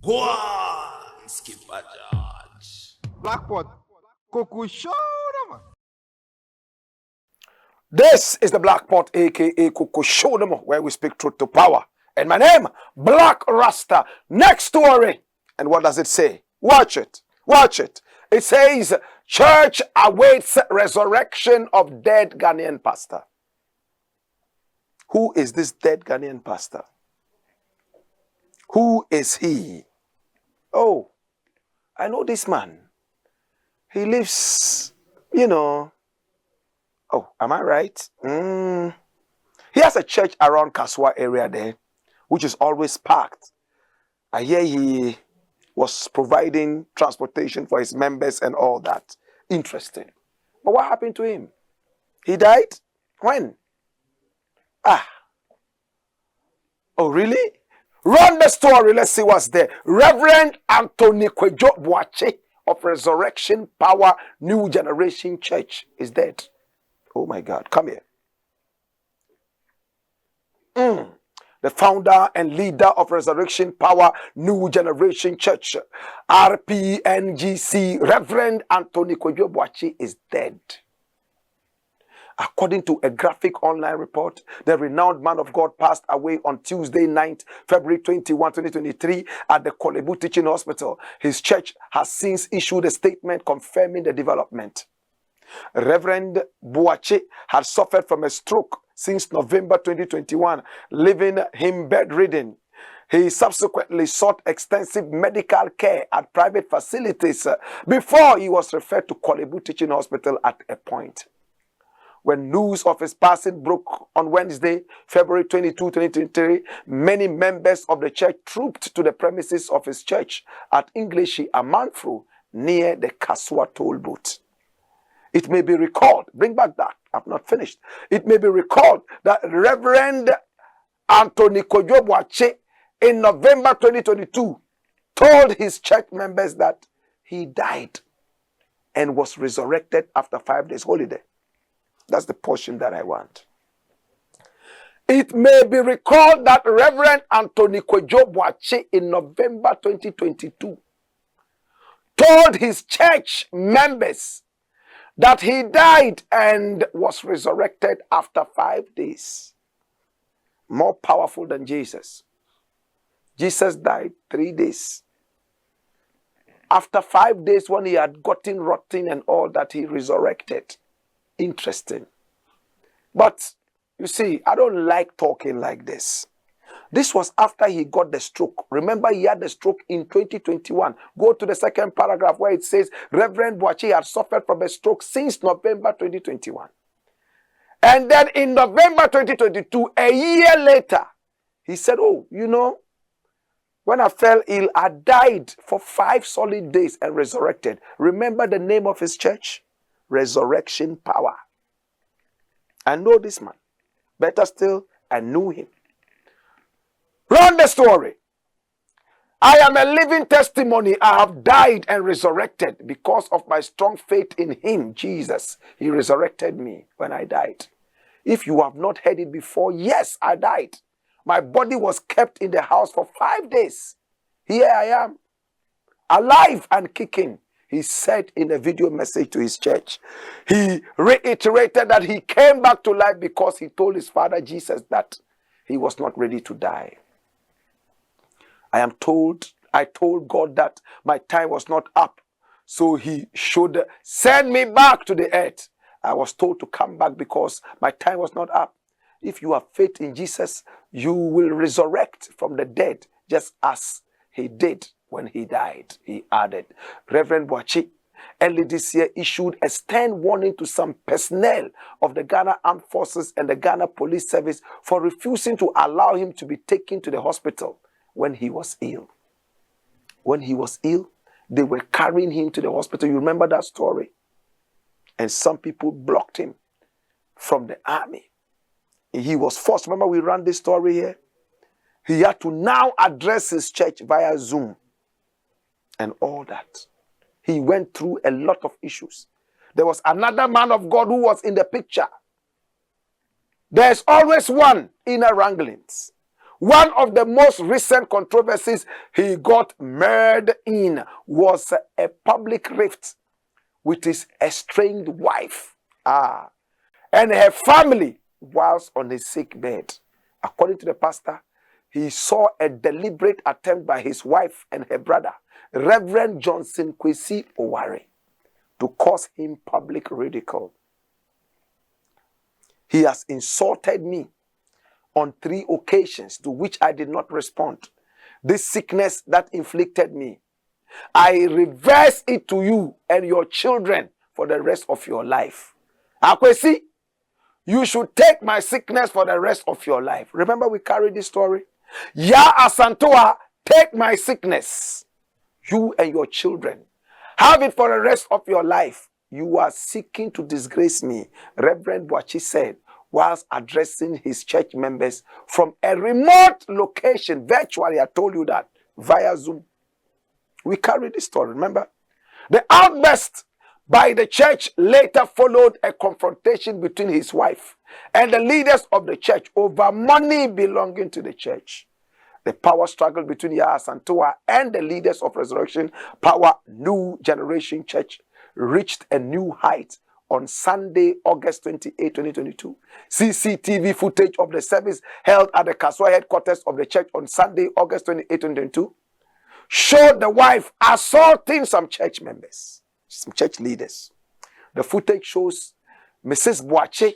Go on, Skipper George. Blackpot, Coco Show, man. This is the Blakk Pot, aka Coco Show, where we speak truth to power. And my name, Blakk RASTA. Next story. And what does it say? Watch it. Watch it. It says, church awaits resurrection of dead Ghanaian pastor. Who is this dead Ghanaian pastor? Who is he? Oh, I know this man. He lives, Oh, am I right? He has a church around Kaswa area there, which is always packed. I hear he was providing transportation for his members and all that. Interesting. But what happened to him? He died? When? Oh, really? Run the story. Let's see what's there. Reverend Anthony Kwejo Boache of Resurrection Power New Generation Church is dead. Oh my God. Come here. The founder and leader of Resurrection Power New Generation Church, RPNGC, Reverend Anthony Kwejo Boache is dead. According to a graphic online report, the renowned man of God passed away on Tuesday night, February 21, 2023, at the Kolebu Teaching Hospital. His church has since issued a statement confirming the development. Reverend Boache had suffered from a stroke since November 2021, leaving him bedridden. He subsequently sought extensive medical care at private facilities before he was referred to Kolebu Teaching Hospital at a point. When news of his passing broke on Wednesday, February 22, 2023, many members of the church trooped to the premises of his church at Englishi Amanfru near the Kaswa toll booth. It may be recalled, bring back that, I've not finished. It may be recalled that Reverend Anthony Kwejo Boache in November 2022 told his church members that he died and was resurrected after 5 days holiday. That's the portion that I want. It may be recalled that Reverend Anthony Kwejo Boache in November 2022 told his church members that he died and was resurrected after 5 days. More powerful than Jesus. Jesus died 3 days. After 5 days, when he had gotten rotten and all that, he resurrected. Interesting. But you see, I don't like talking like this. This was after he got the stroke. Remember, he had the stroke in 2021. Go to the second paragraph where it says Reverend Boache had suffered from a stroke since November 2021. And then in November 2022, a year later, he said, when I fell ill, I died for 5 solid days and resurrected. Remember the name of his church? Resurrection Power. I know this man. Better still, I knew him. Run the story. I am a living testimony. I have died and resurrected because of my strong faith in him, Jesus. He resurrected me when I died. If you have not heard it before, yes, I died. My body was kept in the house for 5 days. Here I am, alive and kicking. He said in a video message to his church, he reiterated that he came back to life because he told his father Jesus that he was not ready to die. I told God that my time was not up, so he should send me back to the earth. I was told to come back because my time was not up. If you have faith in Jesus, you will resurrect from the dead, just as he did when he died, he added. Reverend Boache early this year issued a stern warning to some personnel of the Ghana Armed Forces and the Ghana Police Service for refusing to allow him to be taken to the hospital when he was ill. When he was ill, they were carrying him to the hospital. You remember that story? And some people blocked him from the army. He was forced. Remember we ran this story here? He had to now address his church via Zoom and all that. He went through a lot of issues. There was another man of God who was in the picture. There's always one inner wranglings. One of the most recent controversies he got married in was a public rift with his estranged wife and her family whilst on his sick bed. According to the pastor, he saw a deliberate attempt by his wife and her brother, Reverend Johnson Kwesi Oware, to cause him public ridicule. He has insulted me on 3 occasions to which I did not respond. This sickness that inflicted me, I reverse it to you and your children for the rest of your life. Akwesi, you should take my sickness for the rest of your life. Remember we carried this story? Ya Asantoa, take my sickness. You and your children. Have it for the rest of your life. You are seeking to disgrace me, Reverend Boachi said, whilst addressing his church members from a remote location. Virtually, I told you that, via Zoom. We carried this story, remember? The outburst by the church later followed a confrontation between his wife and the leaders of the church over money belonging to the church. The power struggle between Yahya Santoa and the leaders of Resurrection Power New Generation Church reached a new height on Sunday, August 28, 2022. CCTV footage of the service held at the Kaswa headquarters of the church on Sunday, August 28, 2022, showed the wife assaulting some church members, some church leaders. The footage shows Mrs. Boache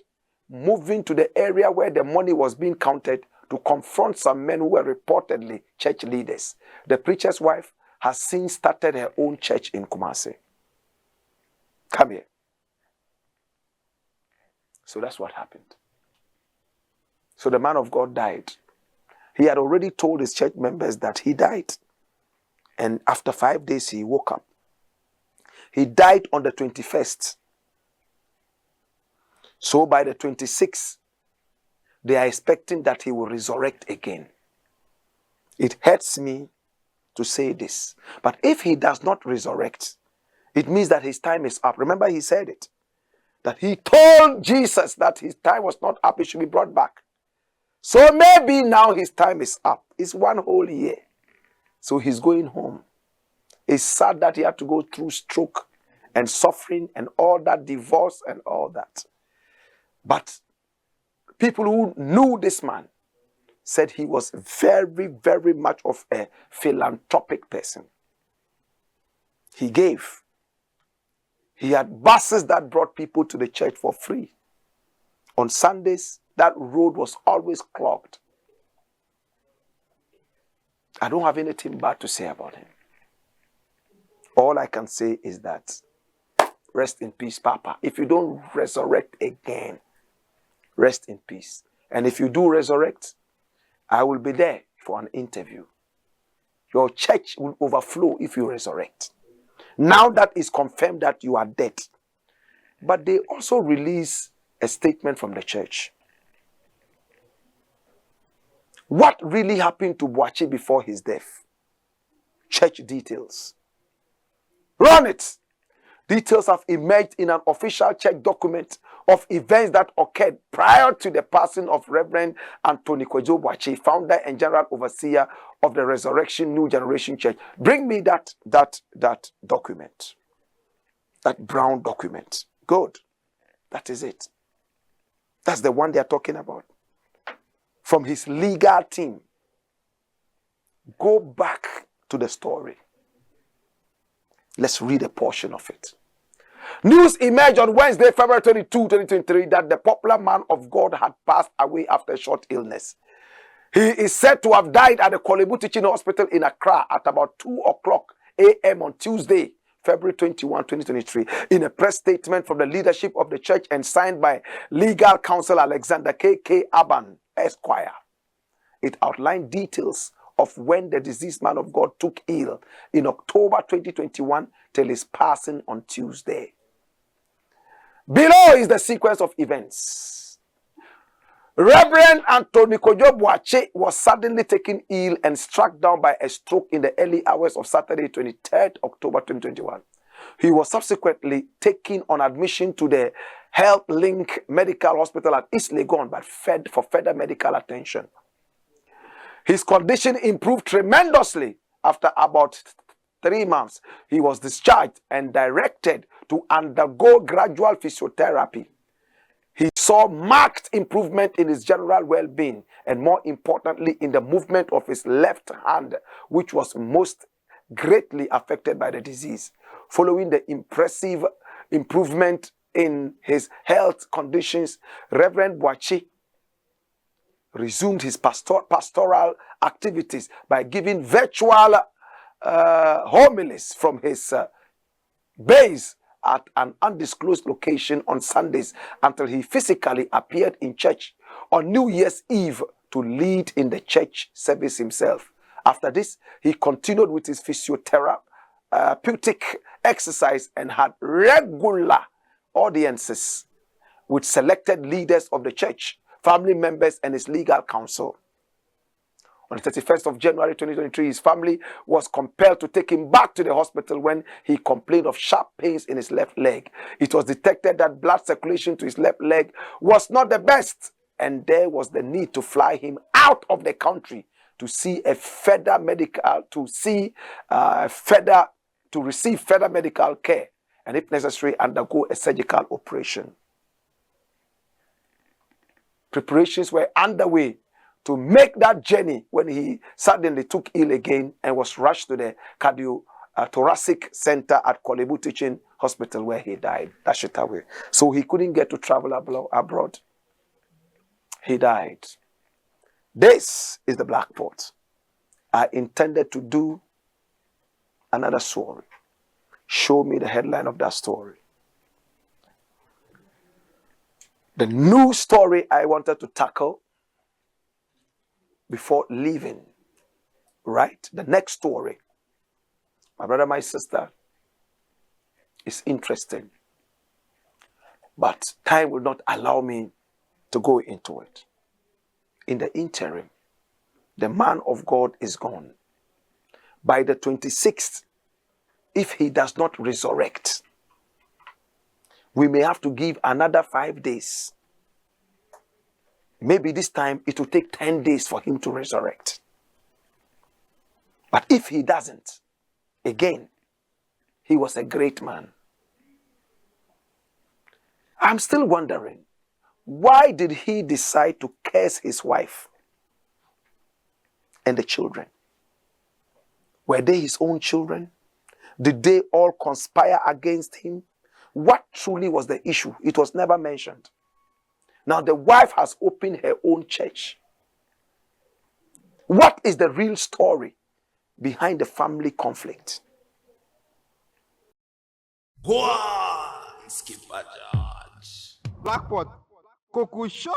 moving to the area where the money was being counted to confront some men who were reportedly church leaders. The preacher's wife has since started her own church in Kumasi. Come here. So that's what happened. So the man of God died. He had already told his church members that he died. And after 5 days, he woke up. He died on the 21st. So by the 26th, they are expecting that he will resurrect again. It hurts me to say this. But if he does not resurrect, it means that his time is up. Remember, he said it. That he told Jesus that his time was not up. He should be brought back. So maybe now his time is up. It's 1 whole year. So he's going home. It's sad that he had to go through stroke and suffering and all that, divorce and all that. But people who knew this man said he was very, very much of a philanthropic person. He gave. He had buses that brought people to the church for free. On Sundays, that road was always clogged. I don't have anything bad to say about him. All I can say is that, rest in peace, Papa. If you don't resurrect again, rest in peace. And if you do resurrect, I will be there for an interview. Your church will overflow if you resurrect. Now that is confirmed that you are dead. But they also release a statement from the church. What really happened to Boachi before his death? Church details. Run it! Details have emerged in an official church document of events that occurred prior to the passing of Reverend Anthony Kwejo Boachi, founder and general overseer of the Resurrection New Generation Church. Bring me that document. That brown document. Good. That is it. That's the one they are talking about. From his legal team. Go back to the story. Let's read a portion of it. News emerged on Wednesday, February 22, 2023, that the popular man of God had passed away after a short illness. He is said to have died at the Kolebu Teaching Hospital in Accra at about 2 o'clock a.m. on Tuesday, February 21, 2023. In a press statement from the leadership of the church and signed by legal counsel Alexander K.K. Aban, Esquire, it outlined details of when the deceased man of God took ill in October 2021 till his passing on Tuesday. Below is the sequence of events. Reverend Anthony Kwejo Boachi was suddenly taken ill and struck down by a stroke in the early hours of Saturday, 23rd October 2021. He was subsequently taken on admission to the Health Link Medical Hospital at East Legon, but for further medical attention. His condition improved tremendously. After about 3 months, he was discharged and directed to undergo gradual physiotherapy. He saw marked improvement in his general well-being and, more importantly, in the movement of his left hand, which was most greatly affected by the disease. Following the impressive improvement in his health conditions, Reverend Blakk resumed his pastoral activities by giving virtual homilies from his base at an undisclosed location on Sundays until he physically appeared in church on New Year's Eve to lead in the church service himself. After this, he continued with his physiotherapeutic exercise and had regular audiences with selected leaders of the church, family members, and his legal counsel. On the 31st of January 2023, his family was compelled to take him back to the hospital when he complained of sharp pains in his left leg. It was detected that blood circulation to his left leg was not the best, and there was the need to fly him out of the country to receive further medical care, and if necessary, undergo a surgical operation. Preparations were underway to make that journey when he suddenly took ill again and was rushed to the cardiothoracic center at Korle Bu Teaching Hospital, where he died. That's it away. So he couldn't get to travel abroad. He died. This is the Blakk Pot. I intended to do another story. Show me the headline of that story. The new story I wanted to tackle before leaving, right? The next story, my brother, my sister, is interesting, but time will not allow me to go into it. In the interim, the man of God is gone. By the 26th, if he does not resurrect, we may have to give another 5 days. Maybe this time it will take 10 days for him to resurrect. But if he doesn't, again, he was a great man. I'm still wondering, why did he decide to curse his wife and the children? Were they his own children? Did they all conspire against him? What truly was the issue? It was never mentioned. Now the wife has opened her own church. What is the real story behind the family conflict? Go on, Skipper George. Blakk Pot. Kuku Show.